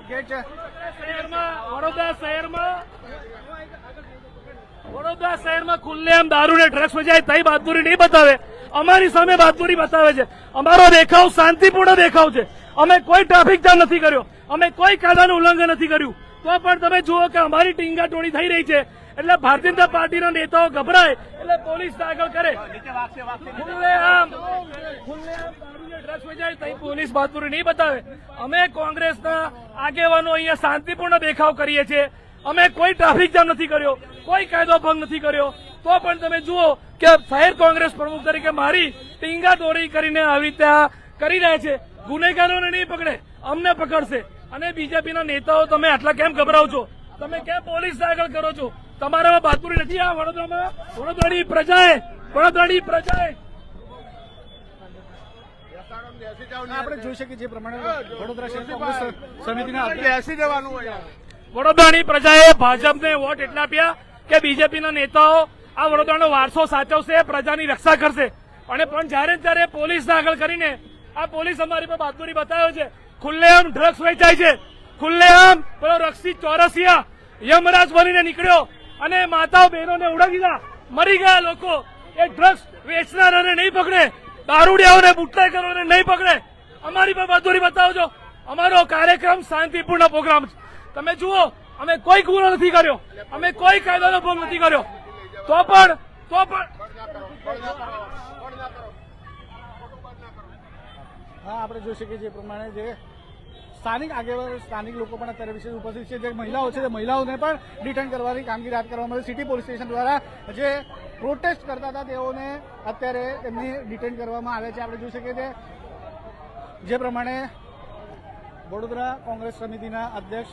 Gate છે વડોદરા શહેરમાં ખુલ્લેઆમ દારૂ ને ડ્રગ્સ વેચાય તઈ બહાદુરી નહીં બતાવે, અમારી સામે બહાદુરી બતાવે છે. અમારો દેખાવ શાંતિપૂર્ણ દેખાવ છે. અમે કોઈ ટ્રાફિક જામ નથી કર્યો, અમે કોઈ કાયદાનું ઉલ્લંઘન નથી કર્યું. તો પણ તમે જુઓ કે અમારી ટીંગાટોળી થઈ રહી છે. એટલે ભારતીય જનતા પાર્ટીના નેતાઓ ગભરાય એટલે પોલીસ આગળ કરે. ખુલ્લેઆમ ડ્રગ્સ વેચાય તઈ પોલીસ બહાદુરી નહીં બતાવે. અમે કોંગ્રેસના આગેવાનો અહીંયા શાંતિપૂર્ણ દેખાવ કરીએ છીએ. અમે કોઈ ટ્રાફિક જામ નથી કર્યો, કોઈ કાયદો ભંગ નથી કર્યો. તો પણ તમે જુઓ કે શહેર કોંગ્રેસ પ્રમુખ તરીકે મારી ટીંગાટોળી કરીને આવી રીતે કરી રહ્યા છે. ગુનેગારોને નહીં પકડે, અમને પકડશે. અને બીજેપીના નેતાઓ તમે આટલા કેમ ગભરાવ છો? તમે કેમ પોલીસ આગળ કરો છો? તમારામાં બહાદુરી નથી. આ વડોદરામાં વડોદરાની પ્રજાએ આપણે જોઈ શકીએ જે પ્રમાણે વડોદરા શહેર કોંગ્રેસ સમિતિના બેસી જવાનું હોય. વડોદરાની પ્રજાએ ભાજપને વોટ એટલા આપ્યા કે બીજેપીના નેતાઓ આ વડોદરાનો વારસો સાચવશે, પ્રજાની રક્ષા કરશે. અને પણ જ્યારે પોલીસને આગળ કરીને આ પોલીસ અમારી પર બહાદુરી બતાવે છે. ખુલ્લેઆમ ડ્રગ્સ વેચાય છે, ખુલ્લેઆમ પેલો રક્ષિત ચોરસિયા યમરાજ બનીને નીકળ્યો અને માતાઓ બહેનોને ઉડાવી દીધા. મરી ગયા લોકો. એ ડ્રગ્સ વેચનારાને નહીં પકડે, દારૂડિયાઓને બુટલેગરોને નહીં પકડે. અમારી પર બહાદુરી બતાવો છો. અમારો કાર્યક્રમ શાંતિપૂર્ણ પ્રોગ્રામ છે. તમે જુઓ, અમે કોઈ ગુનો નથી કર્યો, અમે કોઈ કાયદાનો ભંગ નથી કર્યો. તો પણ હા, આપણે જોઈ શકીએ જે પ્રમાણે જે સ્થાનિક આગેવાનો, સ્થાનિક લોકો પણ અત્યારે વિશે ઉપસ્થિત છે. જે મહિલાઓ છે તે મહિલાઓને પણ ડિટેન કરવાની કામગીરી હાથ કરવામાં આવી. સિટી પોલીસ સ્ટેશન દ્વારા જે પ્રોટેસ્ટ કરતા હતા તેઓને અત્યારે એમની ડિટેન કરવામાં આવે છે. આપણે જોઈ શકીએ છીએ જે પ્રમાણે વડોદરા કોંગ્રેસ સમિતિના અધ્યક્ષ